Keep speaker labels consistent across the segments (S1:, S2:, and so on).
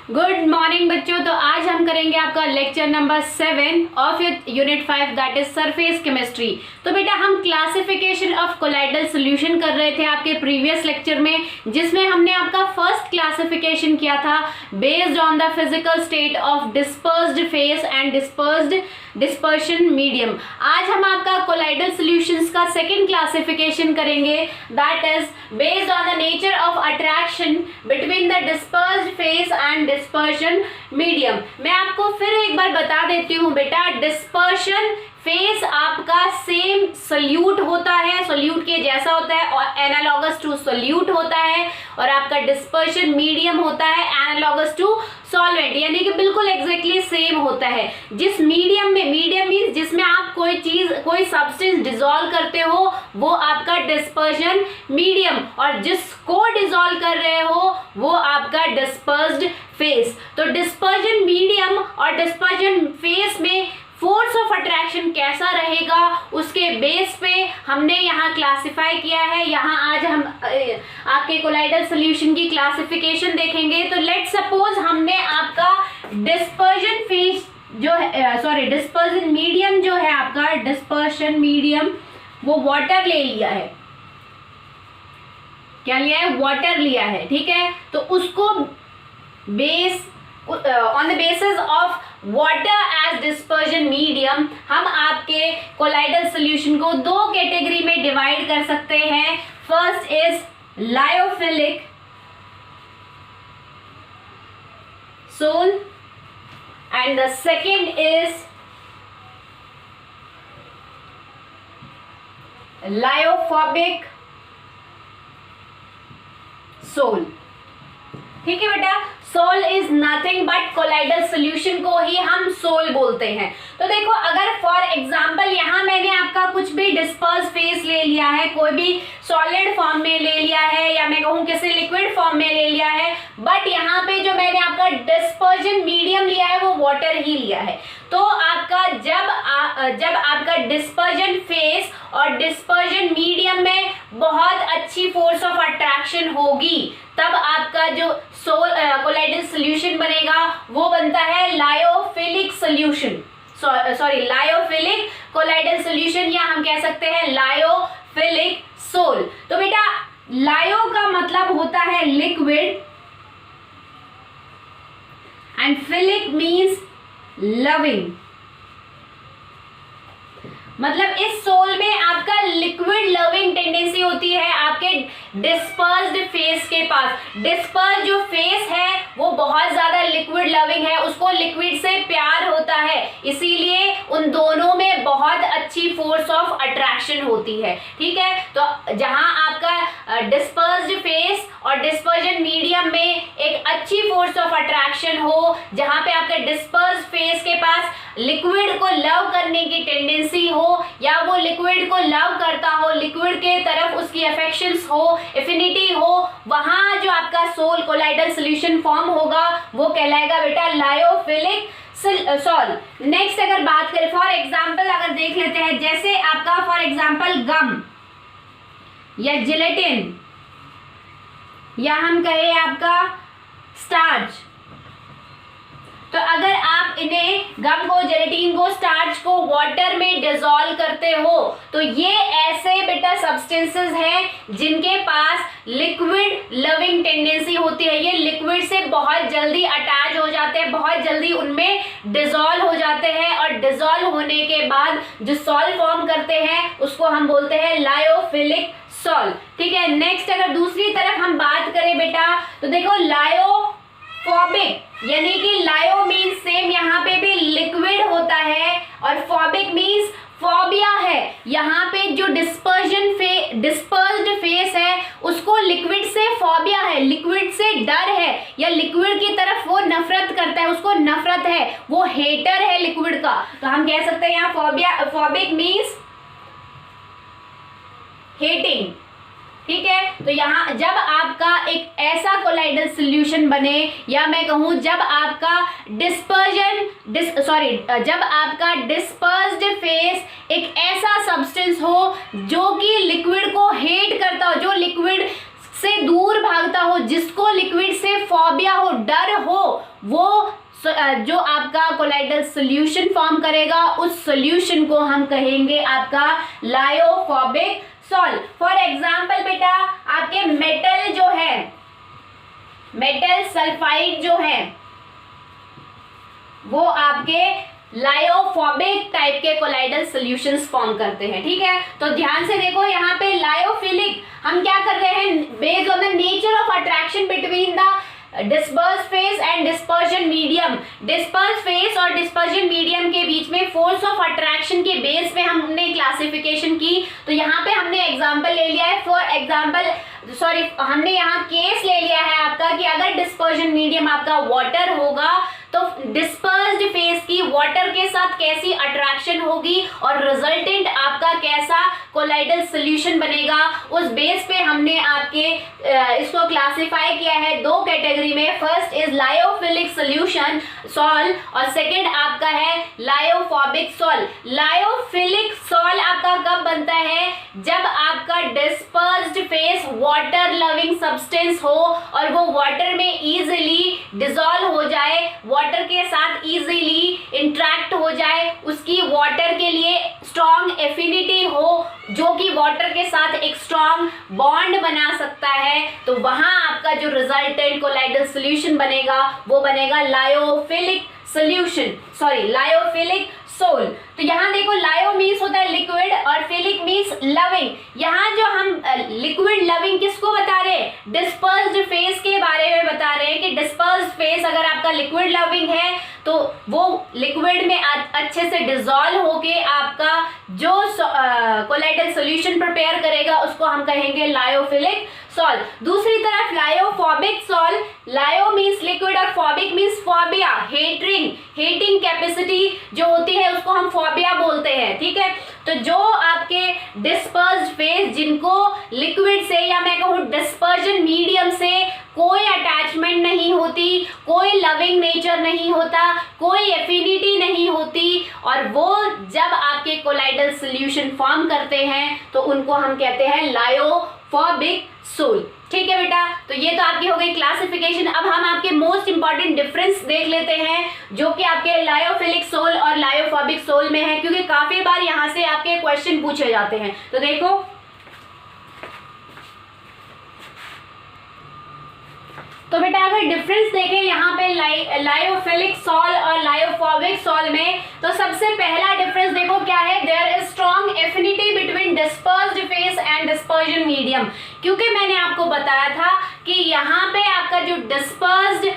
S1: Good morning बच्चों। तो आज हम करेंगे आपका lecture number 7 of unit 5 that is surface chemistry. तो बेटा हम क्लासिफिकेशन ऑफ कोलाइडल सॉल्यूशन कर रहे थे आपके प्रीवियस लेक्चर में, जिसमें हमने आपका फर्स्ट क्लासिफिकेशन किया था based on the physical state of dispersed phase and dispersion medium. आज हम आपका कोलाइडल सॉल्यूशंस का सेकंड क्लासिफिकेशन करेंगे that is based on the nature of attraction between the dispersed phase and dispersion medium. मैं आपको फिर एक बार बता देती हूँ बेटा, डिस्पर्शन फेस आपका सेम सोल्यूट होता है, सोल्यूट के जैसा होता है और एनालॉगस टू सोल्यूट होता है, और आपका डिस्पर्शन मीडियम होता है एनालॉगस टू सॉल्वेंट, यानी कि बिल्कुल एग्जैक्टली सेम होता है। जिस मीडियम में, मीडियम मींस जिसमें आप कोई चीज कोई सब्सटेंस डिसॉल्व करते हो वो आपका डिस्पर्शन मीडियम, और जिसको डिसॉल्व कर रहे हो वो आपका डिस्पर्स्ड फेस। तो डिस्पर्जन मीडियम और डिस्पर्जन फेस में फोर्स ऑफ अट्रैक्शन कैसा रहेगा उसके बेस पे हमने यहाँ क्लासिफाई किया है। यहाँ आज हम आपके कोलाइडल सॉल्यूशन की क्लासिफिकेशन देखेंगे। तो लेट सपोज हमने आपका डिस्पर्जन फेस जो है, डिस्पर्जन मीडियम जो है आपका, डिस्पर्शन मीडियम वो वाटर ले लिया है। क्या लिया है? वाटर लिया है, ठीक है। तो उसको on the basis of water as dispersion medium हम आपके कोलाइडल सॉल्यूशन को दो कैटेगरी में डिवाइड कर सकते हैं। First is lyophilic sol and the second is lyophobic sol. ठीक है बेटा, sol is nothing but colloidal solution को ही हम सोल बोलते हैं। तो देखो, अगर फॉर एग्जांपल यहाँ मैंने आपका कुछ भी डिस्पर्स फेस ले लिया है, कोई भी सॉलिड फॉर्म में ले लिया है या मैं कहूँ किसी लिक्विड फॉर्म में ले लिया है, बट यहाँ पे जो मैंने आपका डिस्पर्जन मीडियम लिया है वो वाटर ही लिया है। तो आपका जब आपका डिस्पर्जन फेस और डिस्पर्जन मीडियम में बहुत अच्छी फोर्स ऑफ अट्रैक्शन होगी, तब आपका जो कोलाइडल सॉल्यूशन बनेगा वो बनता है lyophilic solution, sorry lyophilic colloidal solution, या हम कह सकते हैं लायोफिलिक सोल। तो बेटा लायो का मतलब होता है liquid and philic means loving, मतलब इस सोल में आपका लिक्विड लविंग टेंडेंसी होती है आपके डिस्पर्स्ड फेस के पास। डिस्पर्स जो फेस है वो बहुत ज्यादा लिक्विड लविंग है, उसको लिक्विड से प्यार होता है, इसीलिए उन दोनों में बहुत अच्छी फोर्स ऑफ अट्रैक्शन होती है। ठीक है, तो जहां आपका डिस्पर्स्ड फेस और डिस्पर्जन मीडियम में एक अच्छी फोर्स ऑफ अट्रैक्शन हो, जहां पे आपके डिस्पर्स्ड फेस के पास लिक्विड को लव करने की टेंडेंसी हो या वो लिक्विड को लव करता हो, लिक्विड के तरफ उसकी अफेक्शंस हो, एफिनिटी हो, वहां जो आपका सोल कोलाइडल सॉल्यूशन फॉर्म होगा वो कहलाएगा बेटा लायोफिलिक सोल। नेक्स्ट अगर बात करें, फॉर एग्जांपल अगर देख लेते हैं, जैसे आपका फॉर एग्जांपल गम या जिलेटिन या हम कहें आपका स्टार्च, तो अगर आप इन्हें गम को, जेलेटिन को, स्टार्च को वाटर में डिसॉल्व करते हो तो ये ऐसे बेटा सब्सटेंसेस हैं जिनके पास लिक्विड लविंग टेंडेंसी होती है। ये लिक्विड से बहुत जल्दी अटैच हो जाते हैं, बहुत जल्दी उनमें डिसॉल्व हो जाते हैं, और डिसॉल्व होने के बाद जो सॉल्ट फॉर्म करते हैं उसको हम बोलते हैं लायोफिलिक सॉल। ठीक है, नेक्स्ट अगर दूसरी तरफ हम बात करें बेटा, तो देखो लायोफोबिक, यानी कि लायो मीन्स सेम, यहाँ पे भी लिक्विड होता है, और फोबिक मीन्स फोबिया है। यहाँ पे जो डिस्पर्स्ड फेस है उसको लिक्विड से फोबिया है, लिक्विड से डर है, या लिक्विड की तरफ वो नफरत करता है, उसको नफरत है, वो हेटर है लिक्विड का। तो हम कह सकते हैं यहाँ फोबिक मीन्स हेटिंग। ठीक है, तो यहाँ जब आपका एक ऐसा कोलाइडल सॉल्यूशन बने, या मैं कहूँ जब आपका जब आपका डिस्पर्स्ड फेस एक ऐसा सब्सटेंस हो जो कि लिक्विड को हेट करता हो, जो लिक्विड से दूर भागता हो, जिसको लिक्विड से फोबिया हो, डर हो, वो जो आपका कोलाइडल सोल्यूशन फॉर्म करेगा उस सोल्यूशन को हम कहेंगे आपका लायोफोबिक सॉल्ट। फॉर एग्जाम्पल बेटा आपके मेटल जो है, मेटल सल्फाइड जो है वो आपके लायोफोबिक टाइप के कोलाइडल सॉल्यूशंस फॉर्म करते हैं। ठीक है, तो ध्यान से देखो यहाँ पे लायोफिलिक हम क्या कर रहे हैं, based on the nature of attraction between the disperse phase and dispersion medium, disperse phase और डिस्पर्जन मीडियम के बीच में फोर्स ऑफ अट्रैक्शन के बेस पे हमने क्लासिफिकेशन की। तो यहाँ पे हमने एग्जांपल ले लिया है, फॉर एग्जांपल हमने यहाँ केस ले लिया है आपका कि अगर डिस्पर्जन मीडियम आपका वाटर होगा तो डिस्पर्स्ड फेस की वाटर के साथ कैसी अट्रैक्शन होगी और रिजल्टेंट आपका कैसा कोलाइडल सॉल्यूशन बनेगा, उस बेस पे हमने आपके इसको क्लासिफाई किया है दो कैटेगरी में। First is lyophilic solution salt और सेकंड आपका है लायोफोबिक सॉल्ट। लायोफिलिक सॉल्ट आपका कब बनता है, जब आपका dispersed phase water loving substance हो और वो वाटर में इजीली डिसॉल्व हो जाए, वाटर के साथ इजीली इंटरेक्ट हो जाए, उसकी वाटर के लिए स्ट्रॉन्ग एफिनिटी हो जो कि वाटर के साथ एक स्ट्रॉन्ग बॉन्ड बना सकता है, तो वहां आपका जो रिजल्टेंट कोलाइडल सॉल्यूशन बनेगा वो बनेगा लायोफिलिक सॉल्यूशन, लायोफिलिक सोल। तो यहाँ देखो लायो मीन्स होता है लिक्विड और फिलिक मीन्स लविंग। यहाँ जो हम लिक्विड लविंग किसको बता रहे हैं, डिस्पर्स्ड फेस के बारे में बता रहे हैं कि डिस्पर्स्ड फेस अगर आपका लिक्विड लविंग है तो वो लिक्विड में अच्छे से डिसॉल्व होके आपका जो कोलाइडल सॉल्यूशन प्रिपेयर करेगा उसको हम कहेंगे लायोफिलिक सॉल्ट। दूसरी तरफ लायोफोबिक सॉल्ट, लायो मीन्स लिक्विड और phobic means phobia, hating capacity जो होती है उसको हम फोबिया बोलते हैं। ठीक है, तो जो आपके डिस्पर्स्ड फेस जिनको लिक्विड से या मैं कहूँ डिस्पर्जन मीडियम से कोई अटैचमेंट नहीं होती, कोई लविंग नेचर नहीं होता, कोई एफिनिटी नहीं होती और वो जब आपके कोलाइडल सॉल्यूशन फॉर्म करते हैं तो उनको हम कहते हैं लायोफोबिक सोल। ठीक है बेटा, तो ये तो आपकी हो गई क्लासिफिकेशन। अब हम आपके मोस्ट इंपॉर्टेंट डिफरेंस देख लेते हैं जो कि आपके लायोफिलिक सोल और लायोफोबिक सोल में है, क्योंकि काफी बार यहाँ से आपके क्वेश्चन पूछे जाते हैं। तो देखो तो बेटा अगर डिफरेंस देखें यहाँ पे लायोफिलिक सॉल और लायोफोबिक सॉल में, तो सबसे पहला डिफरेंस देखो क्या है, there is strong affinity between dispersed phase and dispersion medium. क्योंकि मैंने आपको बताया था कि यहाँ पे आपका जो डिस्पर्स्ड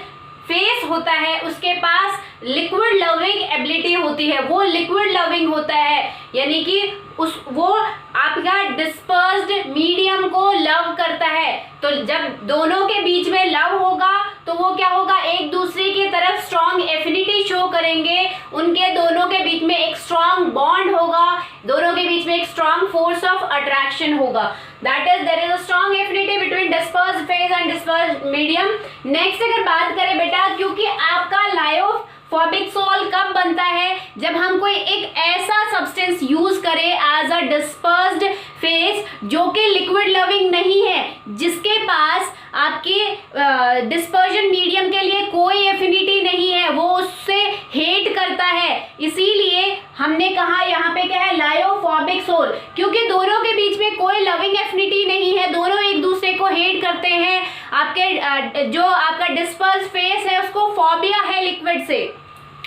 S1: फेस होता है उसके पास लिक्विड लविंग एबिलिटी होती है, वो लिक्विड लविंग होता है, यानी कि वो आपका डिस्पर्स्ड मीडियम को लव करता है। तो जब दोनों के बीच में लव होगा तो वो क्या होगा, एक दूसरे की तरफ स्ट्रॉन्ग एफिनिटी शो करेंगे, उनके दोनों के बीच में एक स्ट्रॉन्ग बॉन्ड होगा, दोनों के बीच में एक स्ट्रॉन्ग फोर्स ऑफ अट्रैक्शन होगा। That is there is a strong affinity between dispersed phase and dispersed medium. Next अगर बात करें बेटा, क्योंकि आपका लायोफोबिक सॉल्ट कब बनता है, जब हम कोई एक ऐसा सब्सटेंस यूज करें एज अ डिस्पर्स्ड फेस जो कि लिक्विड लविंग नहीं है, जिसके पास आपके डिस्पर्जन मीडियम के लिए कोई एफिनिटी नहीं है, वो उससे हेट करता है। इसीलिए हमने कहा यहाँ पे क्या है, लायोफोबिक सोल, क्योंकि दोनों के बीच में कोई लविंग एफिनिटी नहीं है, दोनों एक दूसरे को हेट करते हैं। आपके जो आपका डिस्पर्स फेस है उसको फोबिया है लिक्विड से।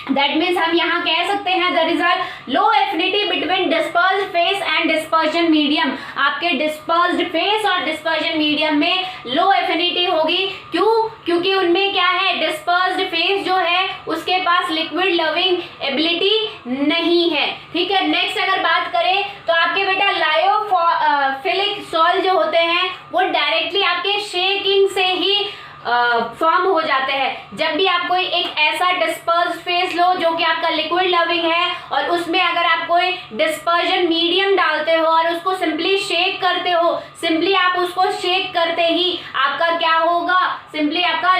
S1: दैट मीन्स हम यहाँ कह सकते हैं the result low affinity between dispersed phase and dispersion medium. आपके डिस्पर्स्ड फेस और डिस्पर्जन मीडियम में लो एफिनिटी होगी। क्यों? क्योंकि उनमें क्या है, डिस्पर्स्ड फेस जो है उसके पास लिक्विड लविंग एबिलिटी नहीं है। ठीक है, नेक्स्ट अगर बात करें तो आपके बेटा लायोफिलिक सॉल्ट जो होते हैं वो डायरेक्टली आपके शेकिंग से ही फॉर्म हो जाते हैं। जब भी आप कोई एक ऐसा डिस्पर्स्ड फेस लो जो कि आपका लिक्विड लविंग है और उसमें अगर आप कोई डिस्पर्जन मीडियम डालते हो और उसको सिंपली शेक करते हो, सिंपली आप उसको शेक करते ही आपका क्या होगा, सिंपली आपका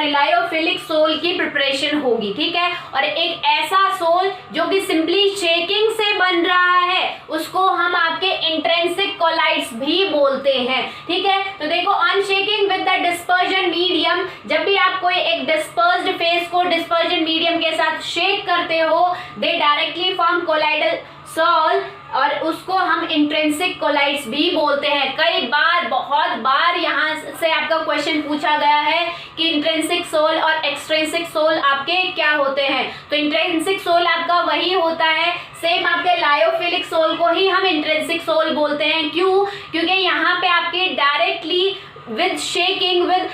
S1: लायोफिलिक सोल की प्रिपरेशन होगी। ठीक है, और एक ऐसा सोल जो कि सिंपली शेकिंग से बन रहा है उसको हम आपके इंट्रिंसिक कोलाइड्स भी बोलते हैं। ठीक है, तो देखो on shaking with the dispersion medium, जब भी आप कोई एक डिस्पर्स्ड फेस को डिस्पर्जन मीडियम के साथ शेक करते हो, they directly form colloidal sol, और उसको हम इंट्रिंसिक कोलाइड्स भी बोलते हैं। कई बार, बहुत बार यहाँ से आपका क्वेश्चन पूछा गया है कि इंट्रिंसिक सोल और एक्सट्रिंसिक सोल आपके क्या होते हैं। तो इंट्रिंसिक सोल आपका वही होता है, सेम आपके लायोफिलिक सोल को ही हम इंट्रिंसिक सोल बोलते हैं। क्यों? क्योंकि यहाँ पे आपके directly with shaking with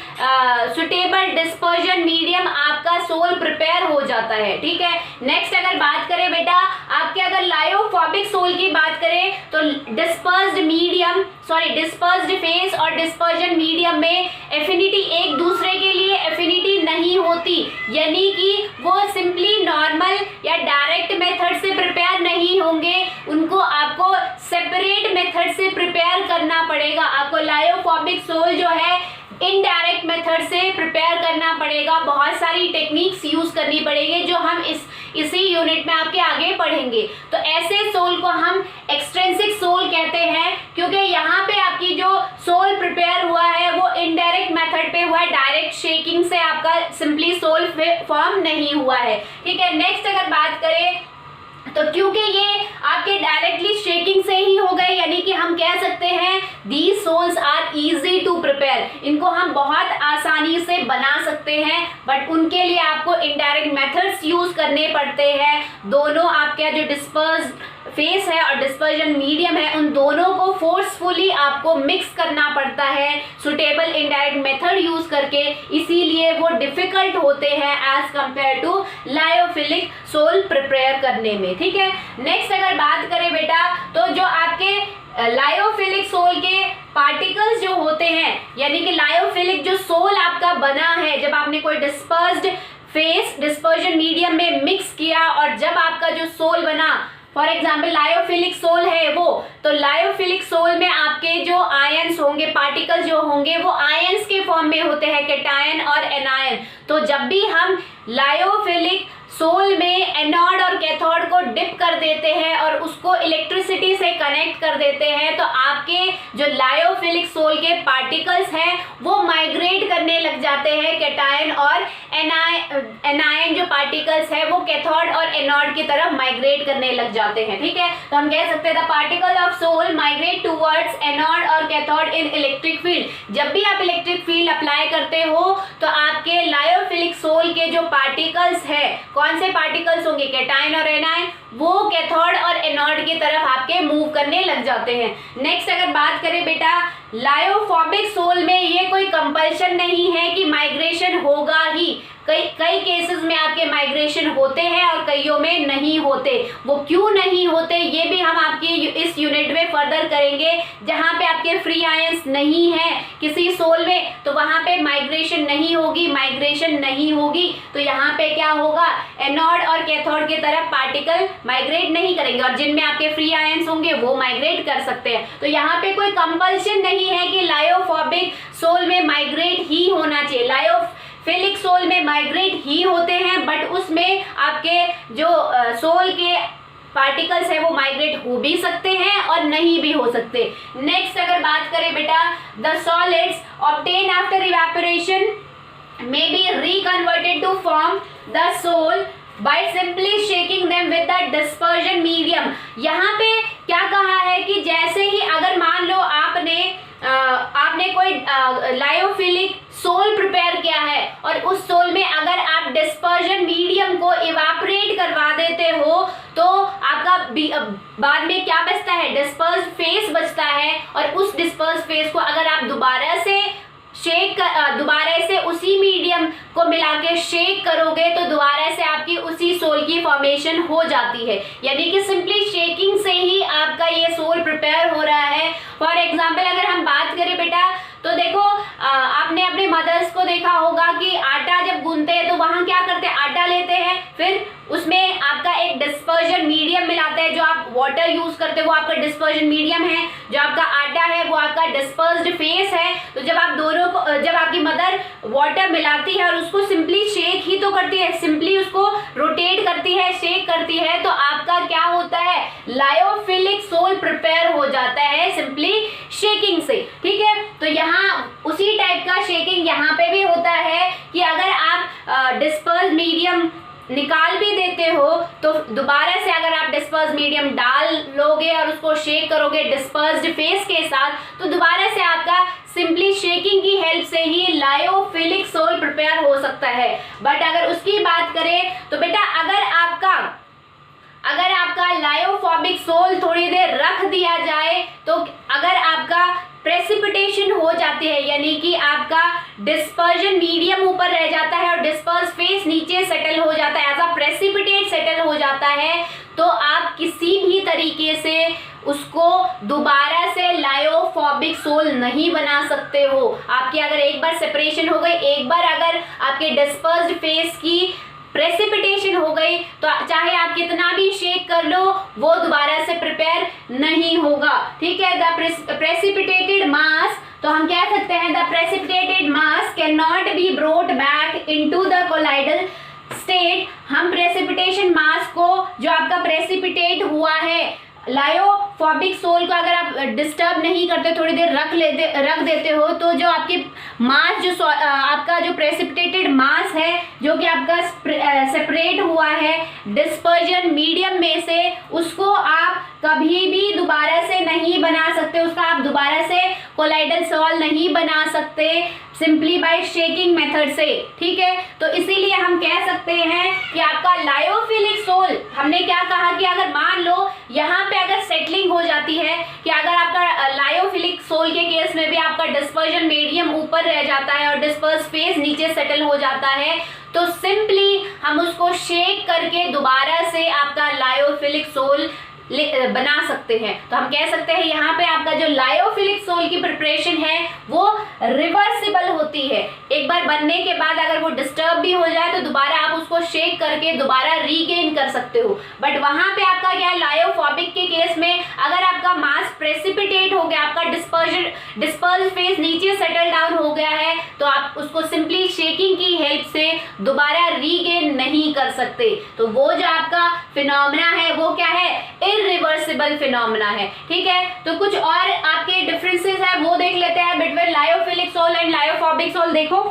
S1: suitable dispersion medium आपका सोल प्रिपेयर हो जाता है। ठीक है, नेक्स्ट अगर बात करें बेटा आपके, अगर लायोफोबिक सोल की बात करें तो डिस्पर्स्ड फेस और डिस्पर्जन मीडियम में एफिनिटी एक दूसरे के लिए एफिनिटी नहीं होती, यानी कि वो सिंपली नॉर्मल या डायरेक्ट मेथड से प्रिपेयर नहीं होंगे, उनको आपको सेपरेट मेथड से प्रिपेयर करना पड़ेगा। आपको लायोफोबिक सोल जो है इनडायरेक्ट मेथड से प्रिपेयर करना पड़ेगा, बहुत सारी टेक्निक्स यूज करनी पड़ेगी जो हम इसी यूनिट में आपके आगे पढ़ेंगे। तो ऐसे सोल को हम एक्सट्रिंसिक सोल कहते हैं, क्योंकि यहाँ पे आपकी जो सोल प्रिपेयर हुआ है वो इनडायरेक्ट मेथड पे हुआ है, डायरेक्ट शेकिंग से आपका सिंपली सोल फॉर्म नहीं हुआ है। ठीक है, नेक्स्ट अगर बात करें तो क्योंकि ये आपके डायरेक्टली शेकिंग से ही हो गए, यानी कि हम कह सकते हैं these sols are easy to prepare, इनको हम बहुत आसानी से बना सकते हैं, बट उनके लिए आपको इनडायरेक्ट मेथड्स यूज करने पड़ते हैं। दोनों आपके जो डिस्पर्स फेस है और डिस्पर्जन मीडियम है, उन दोनों को फोर्सफुली आपको मिक्स करना पड़ता है सुटेबल इनडायरेक्ट मेथड यूज करके, इसीलिए वो डिफिकल्ट होते हैं as compared to lyophilic sol prepare करने में। ठीक है, नेक्स्ट अगर बात करें बेटा तो जो आपके लायोफिलिक सोल के पार्टिकल्स जो होते हैं, यानी कि लायोफिलिक जो सोल आपका बना है, जब आपने कोई डिस्पर्स्ड फेस डिस्पर्जन मीडियम में मिक्स किया और जब आपका जो सोल बना, फॉर एग्जाम्पल लायोफिलिक सोल है वो, तो लायोफिलिक सोल में आपके जो आयंस होंगे, पार्टिकल जो होंगे वो आयंस के फॉर्म में होते हैं, कैटायन और एनायन। तो जब भी हम लायोफिलिक सोल में एनोड और कैथोड को डिप कर देते हैं और उसको इलेक्ट्रिसिटी से कनेक्ट कर देते हैं, तो आपके जो लायोफिलिक सोल के पार्टिकल्स हैं वो माइग्रेट करने लग जाते हैं, कैटायन और एनायन जो पार्टिकल्स है वो कैथोड और एनोड की तरफ माइग्रेट करने लग जाते हैं। ठीक है, तो हम कह सकते हैं the particle of sol migrate towards anode और कैथोड इन इलेक्ट्रिक फील्ड। जब भी आप इलेक्ट्रिक फील्ड अप्लाई करते हो तो आपके लायोफिलिक सोल के जो पार्टिकल्स है, कौन से पार्टिकल्स होंगे, कैटायन और एनायन, वो कैथोड और एनोड की तरफ आपके मूव करने लग जाते हैं। नेक्स्ट अगर बात करें बेटा लायोफोबिक सोल में ये कोई कंपल्शन नहीं है कि माइग्रेशन होगा ही, कई केसेस में आपके माइग्रेशन होते हैं और कईयों में नहीं होते। वो क्यों नहीं होते ये भी हम आपकी इस यूनिट में फर्दर करेंगे। जहाँ पे आपके फ्री आयंस नहीं है किसी सोल में तो वहाँ पे माइग्रेशन नहीं होगी, माइग्रेशन नहीं होगी तो यहाँ पे क्या होगा, एनोड और कैथोड की तरफ पार्टिकल माइग्रेट नहीं करेंगे और जिनमें आपके फ्री आयंस होंगे वो माइग्रेट कर सकते हैं। तो यहाँ पे कोई कंपल्शन नहीं है कि लायोफोबिक सोल में माइग्रेट ही होना चाहिए। लायोफिलिक सोल में माइग्रेट ही होते हैं, बट उसमें आपके जो सोल के पार्टिकल्स है वो माइग्रेट हो भी सकते हैं और नहीं भी हो सकते। नेक्स्ट अगर बात करें बेटा, the solids obtain after evaporation may be reconverted to form the soul by simply shaking them with the dispersion medium। यहाँ पे क्या कहा है कि जैसे ही अगर मान लो आपने कोई लायोफिलिक सोल प्रिपेयर किया है और उस सोल में अगर आप डिस्पर्जन मीडियम को इवापोरेट करवा देते हो तो आपका बाद में क्या बचता है, डिस्पर्स फेस बचता है। और उस डिस्पर्स फेस को अगर आप दोबारा से उसी मीडियम को मिला के शेक करोगे तो दोबारा से आपकी उसी सोल की फॉर्मेशन हो जाती है। यानी कि सिंपली शेकिंग से ही आपका ये सोल प्रिपेयर हो रहा है। फॉर एग्जाम्पल अगर हम बात करें बेटा तो देखो आपने अपने मदर्स को देखा होगा कि आटा जब गूंथते हैं तो वहां क्या करते हैं, आटा लेते हैं, फिर उसमें आपका एक डिस्पर्जन मीडियम मिलाते हैं। जो आप वाटर यूज करते हो वो आपका डिस्पर्जन मीडियम है, जो आपका आटा है वो आपका डिस्पर्स्ड फेस है। तो जब आप दोनों को, जब आपकी मदर वाटर मिलाती है और उसको सिंपली शेक ही तो करती है, सिंपली उसको रोटेट करती है, शेक करती है, तो आपका क्या होता है, लायोफिलिक सोल प्रिपेयर हो जाता है सिंपली शेकिंग से। ठीक है, तो यहाँ उसी टाइप का शेकिंग यहाँ पे भी होता है डिस्पर्स मीडियम निकाल भी देते हो तो दोबारा से अगर आप डिस्पर्स मीडियम डाल लोगे और उसको शेक करोगे डिस्पर्स्ड फेस के साथ, तो दोबारा से आपका सिंपली शेकिंग की हेल्प से ही लायोफिलिक सोल प्रिपेयर हो सकता है। बट अगर उसकी बात करें तो बेटा अगर आपका लायोफोबिक सोल थोड़ी देर रख दिया जाए, तो अगर आपका प्रेसिपिटेशन हो जाती है, यानी कि आपका डिस्पर्जन मीडियम ऊपर रह जाता है और डिस्पर्स फेस नीचे सेटल हो जाता है, एज अ प्रेसिपिटेट सेटल हो जाता है, तो आप किसी भी तरीके से उसको दोबारा से लायोफोबिक सोल नहीं बना सकते हो। आपकी अगर एक बार सेपरेशन हो गई, एक बार अगर आपके डिस्पर्स्ड फेस की प्रेसिपिटेशन हो गई, तो चाहे आप कितना भी शेक कर लो वो दोबारा से प्रिपेयर नहीं होगा। ठीक है, द प्रेसिपिटेटेड मास, तो हम कह सकते हैं the precipitated mass can not be brought back into the colloidal state. हम प्रेसिपिटेशन मास को, जो आपका प्रेसिपिटेट हुआ है, लायोफोबिक सोल को अगर आप डिस्टर्ब नहीं करते, थोड़ी देर रख देते हो, तो जो आपकी मास, जो आपका जो प्रेसिपिटेटेड मास है, जो कि आपका सेपरेट हुआ है डिस्पर्जन मीडियम में से, उसको आप कभी भी दोबारा से नहीं बना सकते, उसका आप दोबारा से कोलाइडल सोल नहीं बना सकते सिंपली बाय शेकिंग मेथड से। ठीक है, तो इसीलिए हम कह सकते हैं कि आपका लायोफिलिक सोल, हमने क्या कहा कि अगर मान लो यहाँ पे अगर सेटलिंग हो जाती है कि अगर आपका लायोफिलिक सोल के केस में भी आपका डिस्पर्जन मीडियम ऊपर रह जाता है और डिस्पर्स फेस नीचे सेटल हो जाता है, तो सिंपली हम उसको शेक करके दोबारा से आपका लायोफिलिक सोल बना सकते हैं। तो हम कह सकते हैं यहाँ पे आपका जो लायोफिलिक सोल की प्रिपरेशन है वो रिवर्सिबल होती है। एक बार बनने के बाद अगर वो डिस्टर्ब भी हो जाए तो दोबारा आप उसको शेक करके दोबारा रीगेन कर सकते हो। बट वहां पे आपका क्या है, लायोफोबिक के केस में अगर आपका मास प्रेसिपिटेट हो गया, आपका डिस्पर्स फेस नीचे सेटल डाउन हो गया है, तो आप उसको सिंपली शेकिंग की हेल्प से दोबारा रीगेन नहीं कर सकते। तो वो जो आपका फिनोमेना है वो क्या है, इरिवर्सिबल फिनोमेना है। ठीक है, तो कुछ और आपके डिफरेंसेस है वो देख लेते हैं between lyophilic sol and lyophobic sol. देखो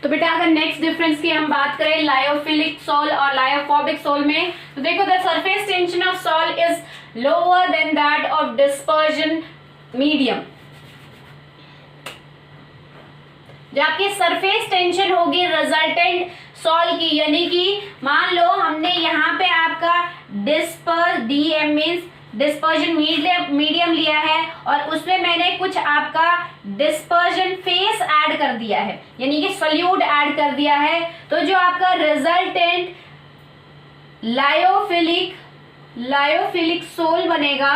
S1: तो बेटा अगर नेक्स्ट डिफरेंस की हम बात करें लायोफिलिक सोल और लायोफोबिक सोल में, तो देखो the surface tension of sol is lower than that of dispersion medium. जो आपकी सरफेस टेंशन होगी रिजल्टेंट सोल की, यानी कि मान लो हमने यहाँ पे आपका डीएम मीन्स डिस्पर्जन मीडियम लिया है और उसमें मैंने कुछ आपका डिस्पर्जन फेस ऐड कर दिया है, यानी कि सोल्यूट ऐड कर दिया है। तो जो आपका रिजल्टेंट लायोफिलिक सोल बनेगा,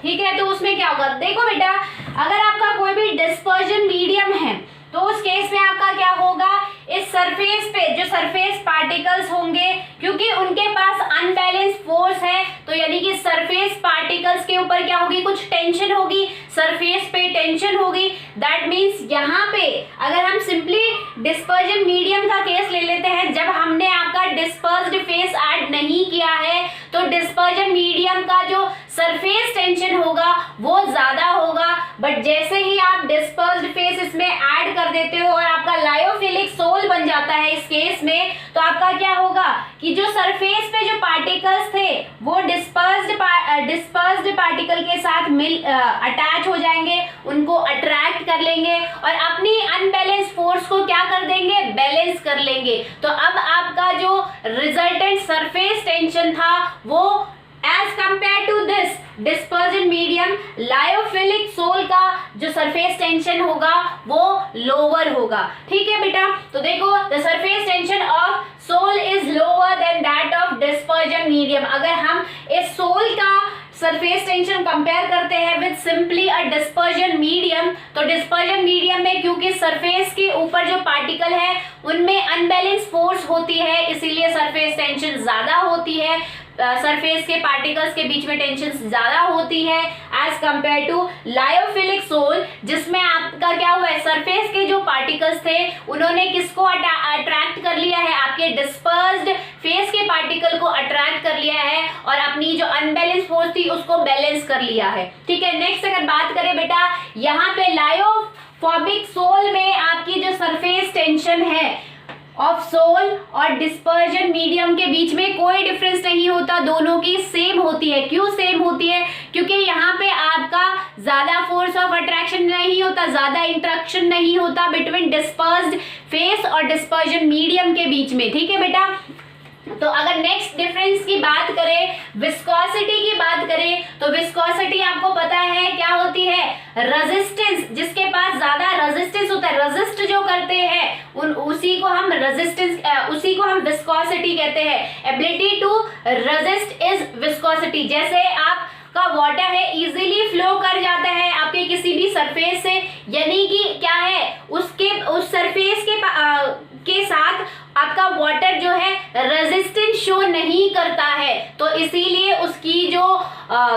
S1: ठीक है, तो उसमें क्या होगा, देखो बेटा अगर आपका कोई भी डिस्पर्जन मीडियम है तो उस केस में आपका क्या होगा, इस सरफेस पे जो सरफेस पार्टिकल्स होंगे, क्योंकि उनके पास अनबैलेंस फोर्स है, तो यानी कि सरफेस पार्टिकल्स के ऊपर क्या होगी, कुछ टेंशन होगी, सरफेस पे टेंशन होगी। दैट मीन्स यहाँ पे अगर हम सिंपली डिस्पर्जन मीडियम का केस ले लेते हैं, जब हमने आपका डिस्पर्स्ड फेस ऐड नहीं किया है तो डिस्पर्जन मीडियम का जो सरफेस टेंशन होगा वो ज्यादा होगा। बट जैसे ही आप डिस्पर्स्ड फेस इसमें ऐड कर देते हो और आपका लायोफिलिक सोल बन जाता है इस केस में, तो आपका क्या होगा कि जो सरफेस पे जो पार्टिकल्स थे वो डिस्पर्स्ड पार्टिकल के साथ अटैच हो जाएंगे, उनको अट्रैक्ट कर लेंगे और अपनी अनबैलेंस फोर्स को क्या कर देंगे, बैलेंस कर लेंगे। तो अब आपका जो रिजल्टेंट सरफेस टेंशन था वो as compared to this dispersion medium, lyophilic sol का जो सरफेस टेंशन होगा वो लोअर होगा। ठीक है बेटा, तो देखो the surface tension of sol is lower than that of dispersion medium. अगर हम इस सोल का सरफेस टेंशन कंपेयर करते हैं with simply a dispersion medium, तो डिस्पर्जन मीडियम में क्योंकि सरफेस के ऊपर जो पार्टिकल है उनमें अनबैलेंस फोर्स होती है, इसीलिए सरफेस टेंशन ज्यादा होती है। सरफेस के पार्टिकल्स के बीच में टेंशन ज्यादा होती है as compared to lyophilic sol, जिसमें आपका क्या हुआ है, सरफेस के जो पार्टिकल्स थे उन्होंने किसको अट्रैक्ट कर लिया है, आपके डिस्पर्स्ड फेस के पार्टिकल को अट्रैक्ट कर लिया है और अपनी जो अनबैलेंस फोर्स थी उसको बैलेंस कर लिया है। ठीक है, नेक्स्ट अगर बात करें बेटा, यहाँ पे लायोफोबिक सोल में आपकी जो सरफेस टेंशन है ऑफ सोल और डिस्पर्जन मीडियम के बीच में कोई डिफरेंस नहीं होता, दोनों की सेम होती है। क्यों सेम होती है? क्योंकि यहाँ पे आपका ज्यादा फोर्स ऑफ अट्रैक्शन नहीं होता, ज्यादा इंटरेक्शन नहीं होता बिटवीन डिस्पर्स्ड फेस और डिस्पर्जन मीडियम के बीच में। ठीक है बेटा, तो अगर नेक्स्ट डिफरेंस की बात करें, विस्कोसिटी की बात करें, तो विस्कोसिटी आपको पता है क्या होती है, रेजिस्टेंस, जिसके पास ज्यादा रेजिस्टेंस होता है, रेजिस्ट जो करते हैं उसी को हम रेजिस्टेंस, उसी को हम विस्कोसिटी कहते हैं। Ability to resist is viscosity. जैसे आप का वाटर है इजीली फ्लो कर जाता है आपके किसी भी सरफेस से, यानी कि क्या है, उसके उस सरफेस के साथ आपका वाटर जो है रेजिस्टेंस शो नहीं करता है, तो इसीलिए उसकी जो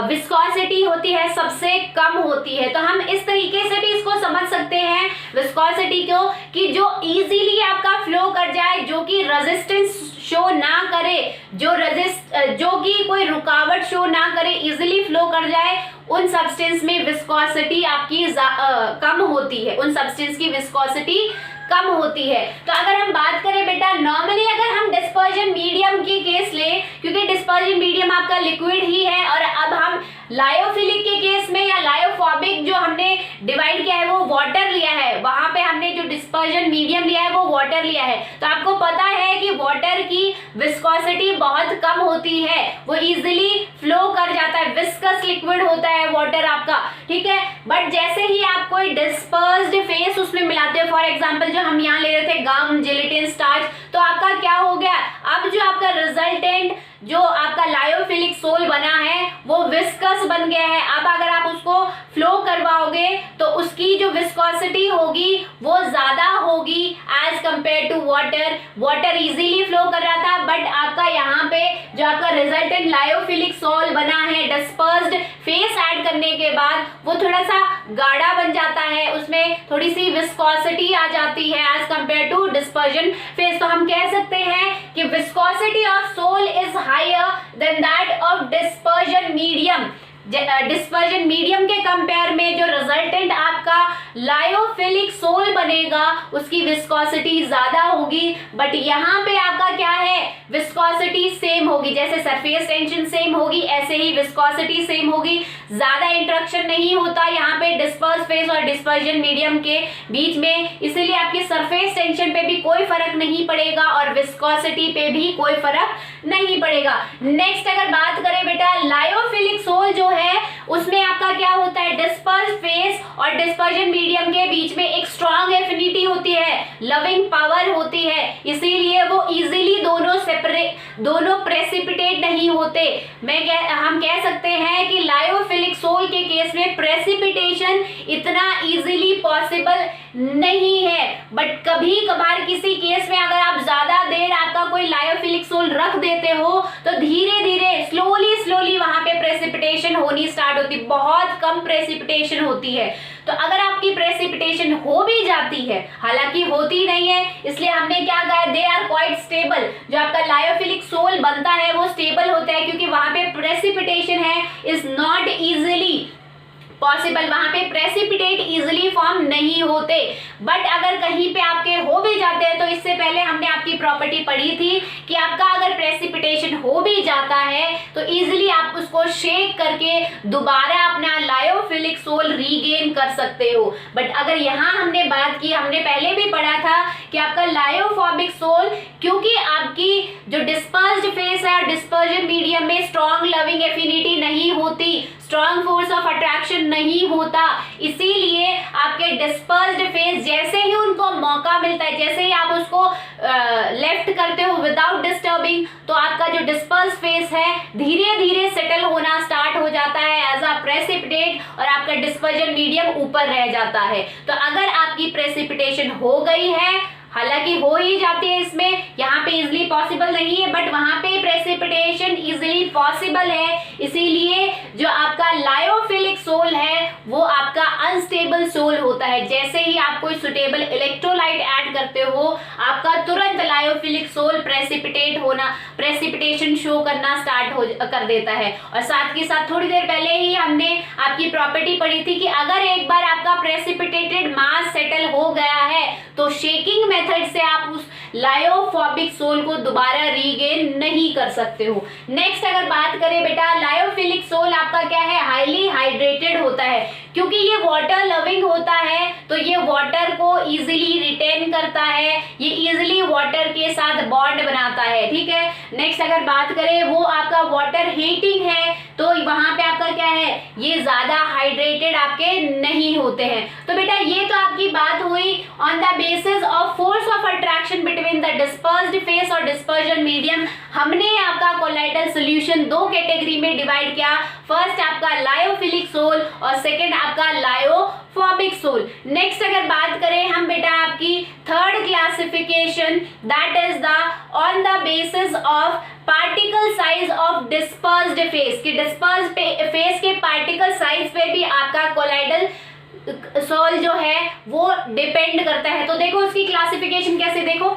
S1: विस्कोसिटी होती है सबसे कम होती है। तो हम इस तरीके से भी इसको समझ सकते हैं विस्कोसिटी को, कि जो इजीली आपका फ्लो कर जाए, जो कि रेजिस्टेंस शो ना करे, जो कि कोई रुकावट शो ना करे, इजीली फ्लो कर जाए, उन सब्सटेंस में विस्कोसिटी आपकी कम होती है, उन सब्सटेंस की विस्कोसिटी कम होती है। तो अगर हम बात करें बेटा, नॉर्मली अगर हम डिस्पर्जन मीडियम की केस लें, क्योंकि डिस्पर्जन मीडियम आपका लिक्विड ही है, और अब हम लायोफिलिक के केस में या लायोफोबिक जो हमने डिवाइड किया है वो वाटर लिया है, वहां पे हमने जो डिस्पर्जन मीडियम लिया है वो वाटर लिया है। तो आपको पता है कि वाटर की विस्कोसिटी बहुत कम होती है, वो इजीली फ्लो कर जाता है, विस्कस लिक्विड होता है वाटर आपका। ठीक है, बट जैसे ही आप कोई डिस्पर्स्ड फेस उसमें मिलाते हो, फॉर एग्जांपल जो हम यहाँ ले रहे थे गम, जिलेटिन, स्टार्च, तो आपका क्या हो गया, अब जो आपका रिजल्टेंट जो आपका लायोफिलिक सोल बना है वो विस्कस बन गया है। अब अगर आप उसको फ्लो करवाओगे तो उसकी जो विस्कोसिटी होगी वो ज्यादा होगी as compared to water. Water easily flow कर रहा था, बट आपका यहाँ पे जो आपका रिजल्टेंट लायोफिलिक सोल बना है डिस्पर्स्ड फेस ऐड करने के बाद वो थोड़ा सा गाढ़ा बन जाता है, उसमें थोड़ी सी विस्कोसिटी आ जाती है as compared to dispersion phase. तो हम कह सकते हैं कि viscosity of sol is higher than that of dispersion medium। Dispersion medium के कंपेयर में जो रिजल्टेंट आपका लायोफिलिक सोल बनेगा उसकी विस्कोसिटी ज्यादा होगी, बट यहाँ पे आपका क्या है, विस्कोसिटी सेम होगी। जैसे सरफेस टेंशन सेम होगी ऐसे ही विस्कोसिटी सेम होगी, ज्यादा इंटरेक्शन नहीं होता यहाँ पे डिस्पर्स फेस और डिस्पर्जन मीडियम के बीच में, इसीलिए आपकी सरफेस टेंशन पे भी कोई फर्क नहीं पड़ेगा और विस्कोसिटी पे भी कोई फर्क नहीं पड़ेगा। नेक्स्ट अगर बात करें बेटा, लायोफिलिक सोल जो है उसमें आपका क्या होता है, डिस्पर्स फेस और डिस्पर्जन मीडियम के बीच में एक स्ट्रॉन्ग एफिनिटी होती है, लविंग पावर होती है, इसीलिए वो इजीली दोनों प्रेसिपिटेट नहीं होते। हम कह सकते हैं कि लायोफिलिक सोल के केस में प्रेसिपिटेशन इतना इजीली पॉसिबल नहीं है, बट कभी कभार किसी केस में अगर आप ज्यादा देर आपका कोई लायोफिलिक सोल रख देते हो तो धीरे धीरे स्लोली वहां पे प्रेसिपिटेशन होनी स्टार्ट होती, बहुत कम प्रेसिपिटेशन होती है। तो अगर आपकी प्रेसिपिटेशन हो भी जाती है, हालांकि होती नहीं है, इसलिए हमने क्या कहा, दे आर क्वाइट स्टेबल। जो आपका लायोफिलिक सोल बनता है वो स्टेबल होता है, क्योंकि वहां पे प्रेसिपिटेशन है इज नॉट इजिली पॉसिबल, वहां पे प्रेसिपिटेट इजिली फॉर्म नहीं होते। बट अगर कहीं पे आपके हो भी जाते हैं, तो इससे पहले हमने आपकी प्रॉपर्टी पढ़ी थी कि आपका अगर प्रेसिपिटेशन हो भी जाता है तो इजिली आप उसको शेक करके दोबारा अपना लायोफिलिक सोल रीगेन कर सकते हो। बट अगर यहाँ हमने बात की, हमने पहले भी पढ़ा था कि आपका लायोफोबिक सोल, क्योंकि आपकी जो डिस्पर्स्ड फेस है डिस्पर्जन मीडियम में स्ट्रॉन्ग लविंग एफिनिटी नहीं होती, स्ट्रॉन्ग फोर्स ऑफ अट्रैक्शन नहीं होता, इसीलिए आपके डिस्पर्स्ड फेस जैसे ही उनको मौका मिलता है, जैसे ही आप उसको लेफ्ट करते हो विदाउट डिस्टर्बिंग, तो आपका जो डिस्पर्स फेस है धीरे धीरे सेटल होना स्टार्ट हो जाता है एज अ प्रेसिपिटेट, और आपका डिस्पर्जन मीडियम ऊपर रह जाता है। तो अगर आपकी प्रेसिपिटेशन हो गई है हालांकि हो ही जाती है इसमें, यहाँ पे इजिली पॉसिबल नहीं है, बट वहां पे प्रेसिपिटेशन इजिली पॉसिबल है। इसीलिए जो आपका लायोफिलिक सोल है वो आपका अनस्टेबल सोल होता है। जैसे ही आप कोई सुटेबल इलेक्ट्रोलाइट ऐड करते हो, आपका तुरंत लायोफिलिक सोल प्रेसिपिटेशन शो करना स्टार्ट कर देता है। और साथ के साथ थोड़ी देर पहले ही हमने आपकी प्रॉपर्टी पढ़ी थी कि अगर एक बार आपका प्रेसिपिटेटेड मास सेटल हो गया है तो शेकिंग मेथड से आप उस लायोफोबिक सोल को दोबारा रीगेन नहीं कर सकते हो। नेक्स्ट अगर बात करें बेटा, लायोफिलिक सोल आपका क्या है, हाईली हाइड्रेटेड होता है। क्योंकि ये वाटर लविंग होता है तो ये वाटर को इजीली रिटेन करता है, ये इजीली वाटर के साथ बॉन्ड बनाता है। ठीक है, नेक्स्ट अगर बात करें वो आपका वाटर हीटिंग है तो वहां पे आपका क्या है, ये ज्यादा हाइड्रेटेड आपके नहीं होते हैं। तो बेटा ये तो आपकी बात हुई on the basis of force of attraction between the dispersed phase और डिस्पर्जन मीडियम। हमने आपका कोलाइडल सॉल्यूशन दो कैटेगरी में डिवाइड किया, फर्स्ट आपका लायोफिलिक सोल और सेकंड आपका लायोफोबिक सोल। नेक्स्ट अगर बात करें हम बेटा आपकी third classification, that is the on the basis of particle size of dispersed phase, कि डिस्पर्स्ड फेस के पार्टिकल साइज पे भी आपका कोलाइडल सोल जो है वो डिपेंड करता है। तो देखो उसकी क्लासिफिकेशन कैसे, देखो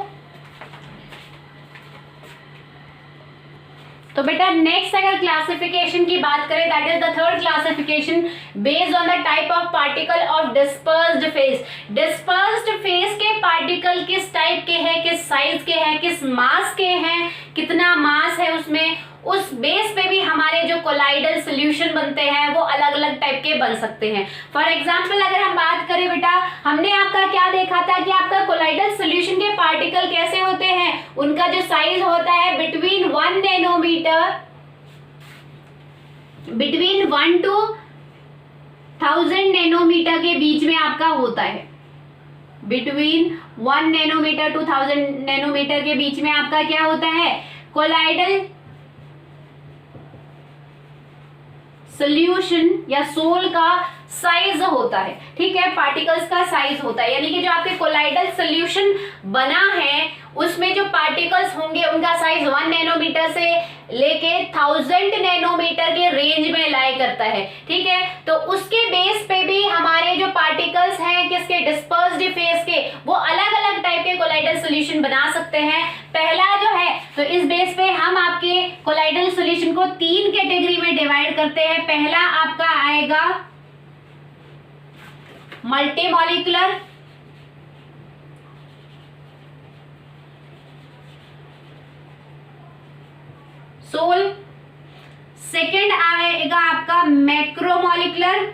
S1: तो बेटा नेक्स्ट अगर क्लासिफिकेशन की बात करें, that is the third classification based on the type of particle of dispersed phase. Dispersed phase के पार्टिकल किस टाइप के हैं, किस साइज के हैं, किस मास के हैं, कितना मास है उसमें, उस बेस पे भी हमारे जो कोलाइडल सॉल्यूशन बनते हैं वो अलग अलग टाइप के बन सकते हैं। फॉर एग्जांपल अगर हम बात करें बेटा, हमने आपका क्या देखा था कि आपका कोलाइडल सॉल्यूशन के पार्टिकल कैसे होते हैं, उनका जो साइज होता है बिटवीन 1 to 1000 नैनोमीटर के बीच में आपका होता है। बिटवीन 1 नैनोमीटर टू 1000 नैनोमीटर के बीच में आपका क्या होता है, कोलाइडल सॉल्यूशन या सोल का साइज होता है। ठीक है, पार्टिकल्स का साइज होता है, यानी कि जो आपके कोलाइडल सॉल्यूशन बना है उसमें जो पार्टिकल्स होंगे उनका साइज 1 नैनोमीटर से लेके 1000 नैनोमीटर के रेंज में लाई करता है। ठीक है, तो उसके बेस पे भी हमारे जो पार्टिकल्स हैं किसके, डिस्पर्स्ड फेस के, वो अलग अलग टाइप के कोलाइडल सॉल्यूशन बना सकते हैं। पहला जो है तो इस बेस पे हम आपके कोलाइडल सॉल्यूशन को 3 कैटेगरी में डिवाइड करते हैं। पहला आपका आएगा मल्टीमॉलिक्यूलर, सोल। सेकेंड आएगा आपका macromolecular,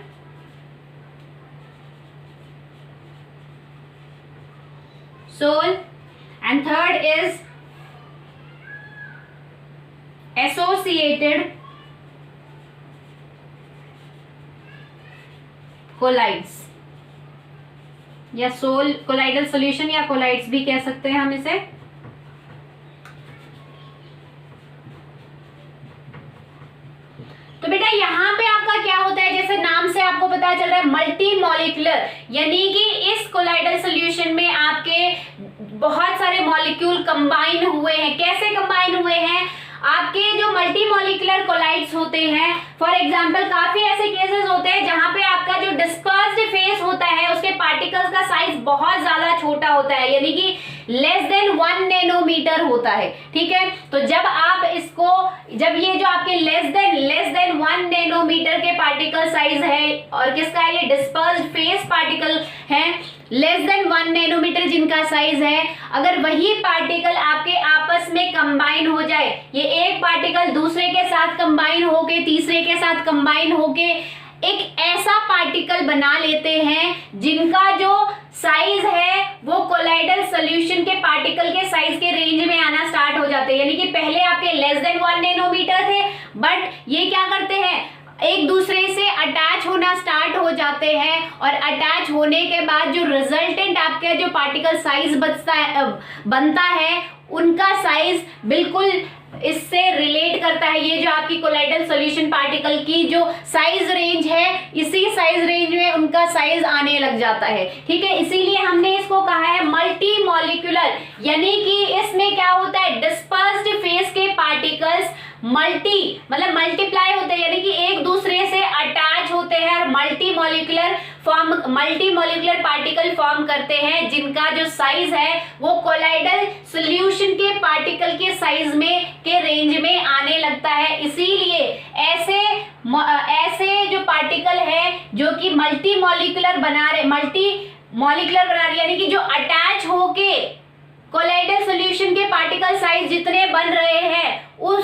S1: sol. And third is associated colloids, या सोल कोलाइडल सॉल्यूशन या कोलाइड्स भी कह सकते हैं हम इसे। तो बेटा यहाँ पे आपका क्या होता है, जैसे नाम से आपको पता चल रहा है मल्टी मॉलिक्यूलर, यानी कि इस कोलाइडल सॉल्यूशन में आपके बहुत सारे मॉलिक्यूल कंबाइन हुए हैं। कैसे कंबाइन हुए हैं, आपके जो मल्टी मॉलिक्यूलर कोलाइड्स होते हैं, फॉर एग्जांपल काफी ऐसे केसेस होते हैं जहां पे आपका जो डिस्पर्स्ड फेस होता है उसके पार्टिकल्स का साइज बहुत ज्यादा छोटा होता है, यानी कि लेस देन 1 नैनोमीटर होता है। ठीक है, तो जब आप इसको, जब ये जो आपके लेस देन 1 नैनोमीटर के पार्टिकल साइज है और किसका है, ये डिस्पर्स्ड फेस पार्टिकल है, लेस देन 1 नैनोमीटर जिनका साइज है, अगर वही पार्टिकल आपके आपस में कंबाइन हो जाए, ये एक पार्टिकल दूसरे के साथ कंबाइन होके तीसरे के साथ कंबाइन होके एक ऐसा पार्टिकल बना लेते हैं जिनका जो साइज है वो कोलाइडल सॉल्यूशन के पार्टिकल के साइज के रेंज में आना स्टार्ट हो जाते हैं। यानी कि पहले आपके लेस देन 1 नैनोमीटर थे, बट ये क्या करते हैं, एक दूसरे से अटैच होना स्टार्ट हो जाते हैं, और अटैच होने के बाद जो रिजल्टेंट आपके जो पार्टिकल साइज बनता है उनका साइज बिल्कुल इससे रिलेट करता है। ये जो आपकी कोलाइडल सॉल्यूशन पार्टिकल की जो साइज रेंज है, इसी साइज रेंज में उनका साइज आने लग जाता है। ठीक है, इसीलिए हमने इसको कहा है मल्टी मॉलिक्यूलर, यानी कि इसमें क्या होता है, डिस्पर्स्ड फेस के पार्टिकल्स मतलब मल्टीप्लाई होते हैं, यानी कि एक दूसरे से अटैच होते हैं और मल्टी मॉलिक्यूलर पार्टिकल फॉर्म करते हैं, जिनका जो साइज है वो कोलाइडल सॉल्यूशन के पार्टिकल के साइज में के रेंज में आने लगता है। इसीलिए ऐसे जो पार्टिकल है जो कि मल्टी मॉलिक्यूलर बना रहे यानी कि जो अटैच होके कोलाइडल सॉल्यूशन के पार्टिकल साइज जितने बन रहे हैं उन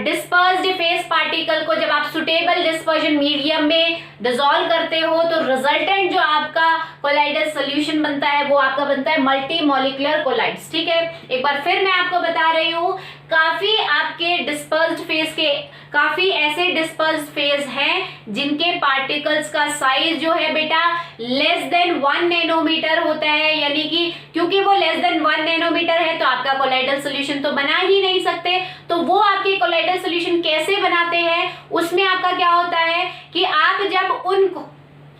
S1: डिस्पर्स्ड फेस पार्टिकल को जब आप सुटेबल डिस्पर्जन मीडियम में डिसॉल्व करते हो तो रिजल्टेंट जो आपका कोलाइडल सॉल्यूशन बनता है वो आपका बनता है मल्टी मॉलिक्यूलर कोलाइड्स। ठीक है, एक बार फिर मैं आपको बता रही हूँ, काफी आपके काफी ऐसे डिस्पर्स्ड फेस हैं जिनके पार्टिकल्स का साइज जो है बेटा लेस देन 1 नैनोमीटर होता है, यानी कि क्योंकि वो लेस देन 1 नैनोमीटर है तो आपका कोलाइडल सॉल्यूशन तो बना ही नहीं सकते। तो वो आपके कोलाइडल सॉल्यूशन कैसे बनाते हैं, उसमें आपका क्या होता है कि आप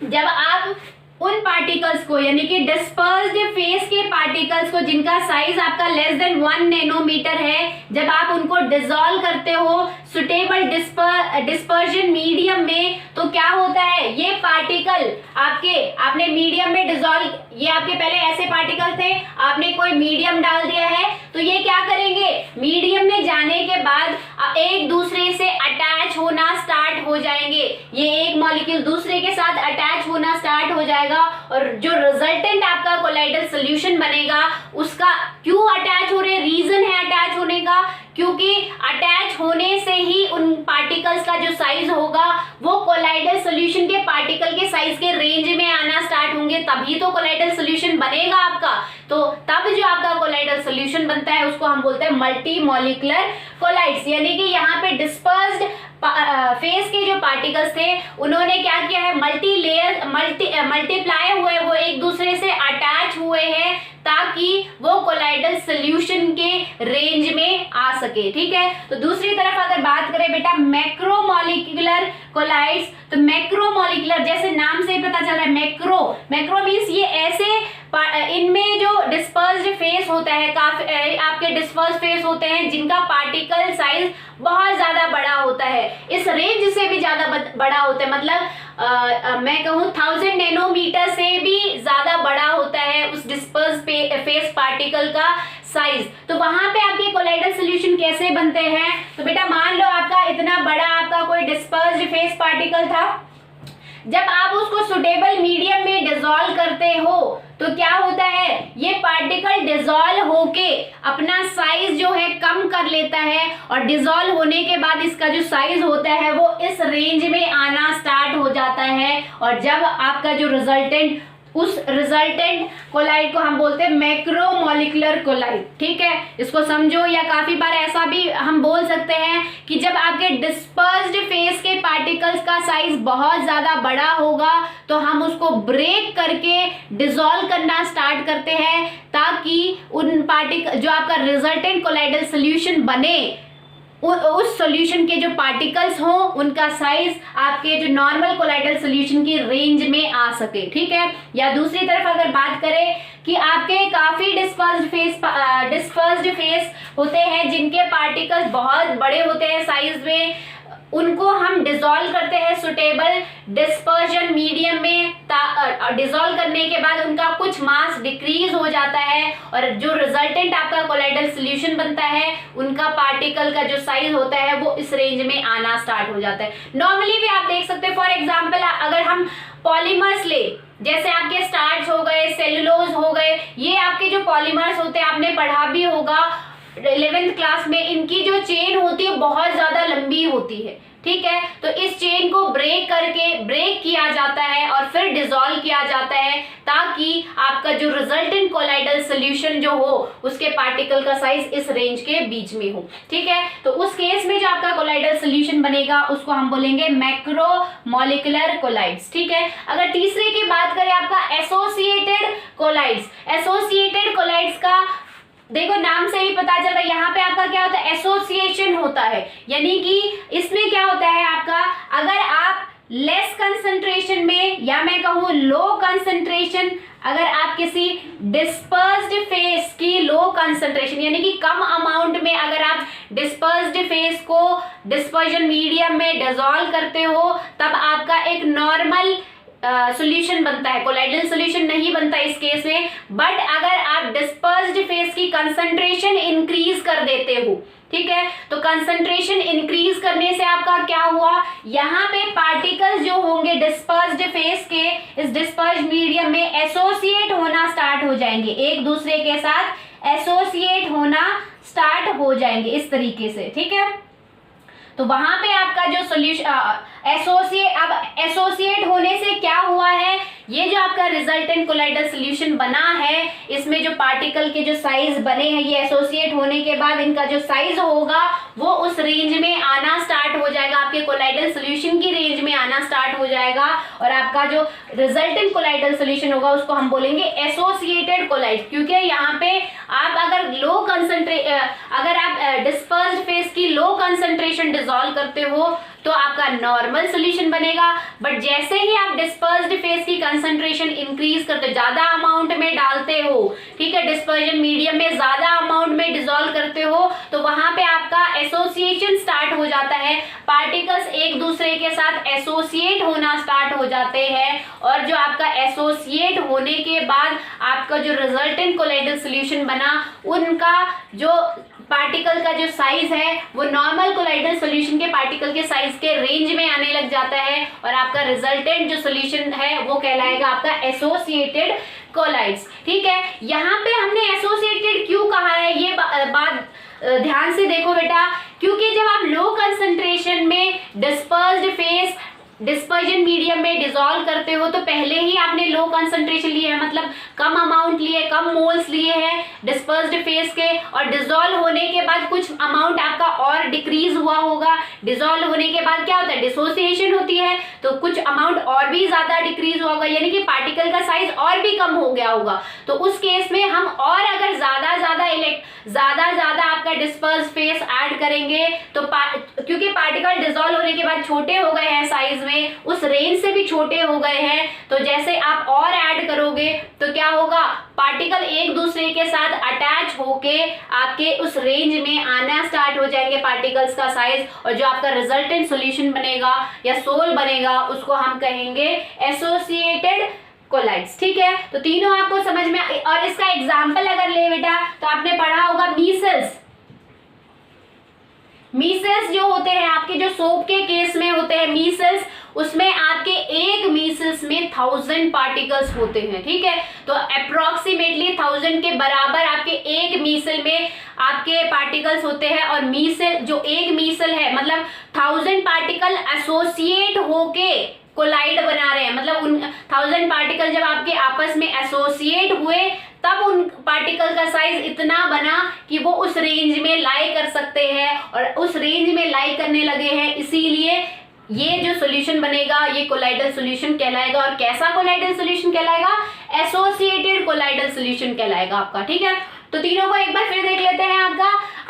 S1: जब आप उन पार्टिकल्स को यानी कि डिस्पर्स्ड फेस के पार्टिकल्स को जिनका साइज आपका लेस देन 1 नैनोमीटर है, जब आप उनको डिसॉल्व करते हो सुटेबल डिस्पर्जन मीडियम में, तो क्या होता है, ये पार्टिकल आपने मीडियम में डिसॉल्व, ये आपके पहले ऐसे पार्टिकल थे, आपने कोई मीडियम डाल दिया है तो ये क्या करेंगे, मीडियम में जाने के बाद एक दूसरे से अटैच होना स्टार्ट हो जाएंगे, ये एक मॉलिक्यूल दूसरे के साथ अटैच होना स्टार्ट हो जाएगा और जो रिजल्टेंट आपका कोलाइडल सॉल्यूशन बनेगा उसका क्यों अटैच हो रहे, रीजन है अटैच होने का, क्योंकि अटैच होने से ही उन पार्टिकल्स का जो साइज होगा वो कोलाइडल सॉल्यूशन के पार्टिकल के साइज के रेंज में आना स्टार्ट होंगे, तभी तो कोलाइडल सॉल्यूशन बनेगा आपका। तो तब जो आपका कोलाइडल सॉल्यूशन बनता है उसको हम बोलते हैं मल्टी मॉलिक्यूलर कोलाइड्स, यानी कि यहाँ पे डिस्पर्स्ड फेस के जो पार्टिकल्स थे उन्होंने क्या किया है, मल्टीप्लाई हुए, वो एक दूसरे से अटैच हुए हैं ताकि वो कोलाइडल सॉल्यूशन के रेंज में आ सके। ठीक है, तो दूसरी तरफ अगर बात करें बेटा मैक्रोमोलिक्यूलर कोलाइड्स, तो मैक्रोमोलिक्यूलर जैसे नाम से ही पता चल रहा है, मैक्रो मींस ये ऐसे इनमें जो डिस्पर्स्ड फेस होता है, काफी आपके डिस्पर्स्ड फेस होते हैं जिनका पार्टिकल साइज बहुत ज्यादा बड़ा होता है, इस रेंज से भी ज्यादा बड़ा होता है, मतलब मैं कहूँ 1000 नैनोमीटर से भी ज्यादा बड़ा होता है उस डिस्पर्स्ड फेस पार्टिकल का साइज। तो वहां पे आपके कोलाइडल सॉल्यूशन कैसे बनते हैं, तो बेटा मान लो आपका इतना बड़ा आपका कोई डिस्पर्स्ड फेस पार्टिकल था, जब आप उसको सुटेबल मीडियम में डिसॉल्व करते हो तो क्या होता है, ये पार्टिकल डिसॉल्व होके अपना साइज जो है कम कर लेता है और डिसॉल्व होने के बाद इसका जो साइज होता है वो इस रेंज में आना स्टार्ट हो जाता है, और जब आपका जो उस रिजल्टेंट कोलाइड को हम बोलते हैं मैक्रोमोलिक्यूलर कोलाइड। ठीक है, इसको समझो, या काफी बार ऐसा भी हम बोल सकते हैं कि जब आपके डिस्पर्स्ड फेस के पार्टिकल्स का साइज बहुत ज्यादा बड़ा होगा तो हम उसको ब्रेक करके डिसॉल्व करना स्टार्ट करते हैं ताकि उन पार्टिकल जो आपका रिजल्टेंट कोलाइडल सॉल्यूशन बने उस सॉल्यूशन के जो पार्टिकल्स हो उनका साइज आपके जो नॉर्मल कोलाइडल सॉल्यूशन की रेंज में आ सके। ठीक है, या दूसरी तरफ अगर बात करें कि आपके काफी डिस्पर्स्ड फेस होते हैं जिनके पार्टिकल्स बहुत बड़े होते हैं साइज में, उनको हम डिसॉल्व करते हैं सुटेबल डिस्पर्जन मीडियम में, डिसॉल्व करने के बाद उनका कुछ मास डिक्रीज हो जाता है और जो रिजल्टेंट आपका कोलाइडल सॉल्यूशन बनता है उनका पार्टिकल का जो साइज होता है वो इस रेंज में आना स्टार्ट हो जाता है। नॉर्मली भी आप देख सकते हैं, फॉर एग्जाम्पल अगर हम पॉलीमर्स ले, जैसे आपके स्टार्च हो गए, सेलुलोज हो गए, ये आपके जो पॉलीमर्स होते हैं आपने पढ़ा भी होगा 11th क्लास में, इनकी जो चेन होती है बहुत ज्यादा लंबी होती है। ठीक है, तो इस चेन को ब्रेक किया जाता है और फिर डिसॉल्व किया जाता है ताकि आपका जो रिजल्टेंट कोलाइडल सॉल्यूशन जो हो उसके पार्टिकल का साइज इस रेंज के बीच में हो। ठीक है, तो उस केस में जो आपका कोलाइडल सॉल्यूशन बनेगा उसको हम बोलेंगे मैक्रोमोलिक्यूलर कोलाइड्स। ठीक है, अगर तीसरे की बात करें आपका एसोसिएटेड कोलाइड्स का देखो नाम से ही पता चल रहा है, यहाँ पे आपका क्या होता है, एसोसिएशन होता है, यानी कि इसमें क्या होता है आपका, अगर आप लेस कंसंट्रेशन में, या मैं कहूँ लो कंसंट्रेशन, अगर आप किसी डिस्पर्स्ड फेस की लो कंसंट्रेशन यानी कि कम अमाउंट में अगर आप डिस्पर्स्ड फेस को डिस्पर्जन मीडियम में डिसॉल्व करते हो, तब आपका एक नॉर्मल सॉल्यूशन बनता है, कोलाइडल सॉल्यूशन नहीं बनता इस केस में। बट अगर आप डिस्पर्स्ड फेस की कंसंट्रेशन इंक्रीज कर देते हो, ठीक है, तो कंसंट्रेशन इंक्रीज करने से आपका क्या हुआ, यहाँ पे पार्टिकल्स जो होंगे डिस्पर्स्ड फेस के इस डिस्पर्स्ड मीडियम में एसोसिएट होना स्टार्ट हो जाएंगे, एक दूसरे के साथ एसोसिएट होना स्टार्ट हो जाएंगे इस तरीके से, ठीक है। तो वहां पे आपका जो सॉल्यूशन एसोसिएट होने से क्या हुआ है, ये जो आपका रिजल्टेंट कोलाइडल सॉल्यूशन बना है, इसमें जो पार्टिकल के जो साइज बने हैं, ये एसोसिएट होने के बाद इनका जो साइज होगा वो उस रेंज में आना स्टार्ट हो जाएगा, आपके कोलाइडल सॉल्यूशन की रेंज में आना स्टार्ट हो जाएगा, और आपका जो रिजल्टेंट कोलाइडल सॉल्यूशन होगा उसको हम बोलेंगे एसोसिएटेड कोलाइड। क्योंकि यहाँ पे आप अगर अगर आप डिस्पर्स्ड फेस की लो कंसंट्रेशन डिसॉल्व करते हो तो आपका नॉर्मल सॉल्यूशन बनेगा, बट जैसे ही आप डिस्पर्स्ड फेस की कंसंट्रेशन इंक्रीज करते हो, ज्यादा अमाउंट में डालते हो, ठीक है, डिस्पर्जन मीडियम में ज्यादा अमाउंट में डिसॉल्व करते हो, तो वहां पे आपका एसोसिएशन स्टार्ट हो जाता है, पार्टिकल्स एक दूसरे के साथ एसोसिएट होना स्टार्ट हो जाते हैं, और जो आपका एसोसिएट होने के बाद आपका जो रिजल्टेंट कोलाइडल सॉल्यूशन बना, उनका जो पार्टिकल का जो साइज है वो नॉर्मल कोलाइडल सॉल्यूशन के पार्टिकल के साइज के रेंज में आने लग जाता है, और आपका रिजल्टेंट जो सॉल्यूशन है वो कहलाएगा आपका एसोसिएटेड कोलाइड्स, ठीक है। यहाँ पे हमने एसोसिएटेड क्यों कहा है, ये बात ध्यान से देखो बेटा, क्योंकि जब आप लो कंसंट्रेशन में डिस्पर्स्ड फेस डिस्पर्जन मीडियम में डिसॉल्व करते हो तो पहले ही आपने लो कंसंट्रेशन लिए है, मतलब कम अमाउंट लिए, कम मोल्स लिए हैं डिस्पर्स्ड फेस के, और डिसॉल्व होने के बाद कुछ अमाउंट आपका और डिक्रीज हुआ होगा, डिसॉल्व होने के बाद क्या होता है, डिसोसिएशन होती है, तो कुछ अमाउंट और भी ज्यादा डिक्रीज होगा, यानी कि पार्टिकल का साइज और भी कम हो गया होगा। तो उस केस में हम और अगर ज्यादा ज्यादा आपका डिस्पर्स फेस ऐड करेंगे तो क्योंकि पार्टिकल डिसॉल्व होने के बाद छोटे हो गए हैं साइज में, उस रेंज से भी छोटे हो गए हैं, तो जैसे आप और ऐड करोगे तो क्या होगा, पार्टिकल एक दूसरे के साथ अटैच होके आपके उस रेंज में आना स्टार्ट हो जाएंगे पार्टिकल्स का साइज, और जो आपका रिजल्टेंट सॉल्यूशन बनेगा या सोल बनेगा उसको हम कहेंगे एसोसिएटेड कोलाइड्स, ठीक है। तो तीनों आपको समझ में, और इसका एग्जांपल अगर ले बेटा तो आपने पढ़ा होगा मीसल्स जो होते हैं आपके, जो सोप के केस में होते हैं मीसल्स, उसमें आपके एक मीसल्स में 1000 पार्टिकल्स होते हैं, ठीक है। तो अप्रोक्सीमेटली 1000 के बराबर आपके एक मीसल में आपके पार्टिकल्स होते हैं, और मीसल जो एक मीसल है मतलब 1000 पार्टिकल एसोसिएट होके कोलाइड बना रहे हैं, मतलब उन 1000 पार्टिकल जब आपके आपस में एसोसिएट हुए तब उन पार्टिकल का साइज इतना बना कि वो उस रेंज में लाई कर सकते हैं, और उस रेंज में लाई करने लगे हैं, इसीलिए ये जो सॉल्यूशन बनेगा ये कोलाइडल सॉल्यूशन कहलाएगा। और कैसा कोलाइडल सॉल्यूशन कहलाएगा, एसोसिएटेड कोलाइडल सॉल्यूशन कहलाएगा आपका, ठीक है। तो तीनों को एक बार फिर देख लेते हैं।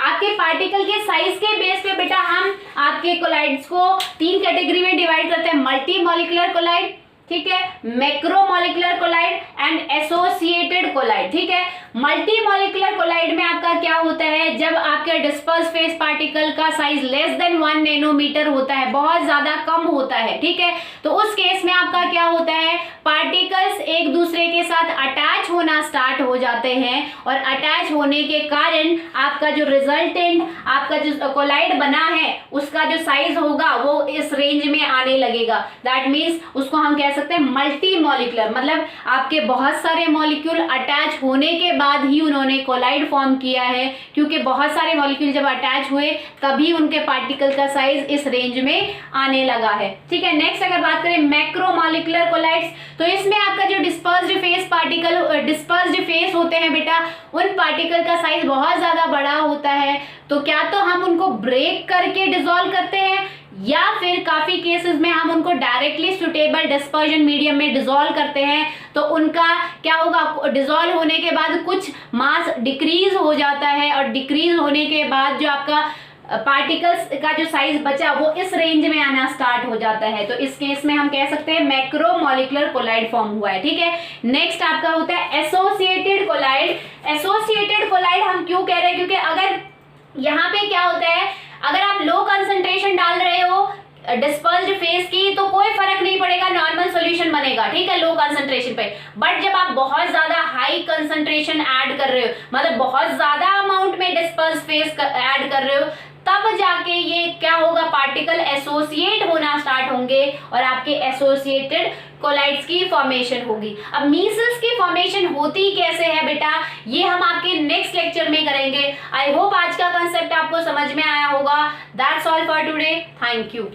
S1: आपके पार्टिकल के साइज के बेस पे बेटा हम आपके कोलाइड्स को 3 कैटेगरी में डिवाइड करते हैं, मल्टी मॉलिक्यूलर कोलाइड, ठीक है, macromolecular colloid and associated colloid, ठीक है। मल्टी मॉलिक्यूलर कोलाइड में आपका क्या होता है, जब आपके डिस्पर्स फेस पार्टिकल का साइज लेस देन 1 नैनोमीटर होता है, बहुत ज्यादा कम होता है, ठीक है। तो उस केस में आपका क्या होता है, पार्टिकल्स एक दूसरे के साथ अटैच होना स्टार्ट हो जाते हैं, और अटैच होने के कारण आपका जो रिजल्टेंट आपका जो कोलाइड बना है उसका जो साइज होगा वो इस रेंज में आने लगेगा। दैट मीन्स उसको हम कह सकते हैं मल्टी मॉलिक्यूलर, मतलब आपके बहुत सारे मॉलिक्यूल अटैच होने के बाद ही उन्होंने कोलाइड फॉर्म किया है, क्योंकि बहुत सारे मॉलिक्यूल जब अटैच हुए तभी उनके पार्टिकल का साइज इस रेंज में आने लगा है, ठीक है। नेक्स्ट अगर बात करें मैक्रोमोलिकुलर कोलाइड्स, तो इसमें आपका जो dispersed phase particle dispersed phase होते हैं बेटा, उन पार्टिकल का साइज बहुत ज्यादा बड़ा होता है, तो क्या तो हम उनको ब्रेक करके डिसॉल्व करते हैं, या फिर काफी केसेस में हम उनको डायरेक्टली सुटेबल डिस्पर्जन मीडियम में डिसॉल्व करते हैं, तो उनका क्या होगा, डिसॉल्व होने के बाद कुछ मास डिक्रीज हो जाता है, और डिक्रीज होने के बाद जो आपका पार्टिकल्स का जो साइज बचा वो इस रेंज में आना स्टार्ट हो जाता है, तो इस केस में हम कह सकते हैं मैक्रोमोलिकुलर कोलाइड फॉर्म हुआ है। ठीक है, नेक्स्ट आपका होता है एसोसिएटेड कोलाइड। एसोसिएटेड कोलाइड हम क्यों कह रहे हैं, क्योंकि अगर यहाँ पे क्या होता है, अगर आप लो कंसंट्रेशन डाल रहे हो डिस्पर्स्ड फेस की तो कोई फर्क नहीं पड़ेगा, नॉर्मल सॉल्यूशन बनेगा। ठीक है, लो कंसंट्रेशन पे। बट जब आप बहुत ज्यादा हाई कंसंट्रेशन ऐड कर रहे हो, मतलब बहुत ज्यादा अमाउंट में डिस्पर्स्ड फेस ऐड कर रहे हो, तब जाके ये क्या होगा, पार्टिकल एसोसिएट होना स्टार्ट होंगे और आपके एसोसिएटेड कोलाइड्स की फॉर्मेशन होगी। अब मीसल्स की फॉर्मेशन होती कैसे है बेटा, ये हम आपके नेक्स्ट लेक्चर में करेंगे। आई होप आज का कंसेप्ट आपको समझ में आया होगा। That's all for today, thank you.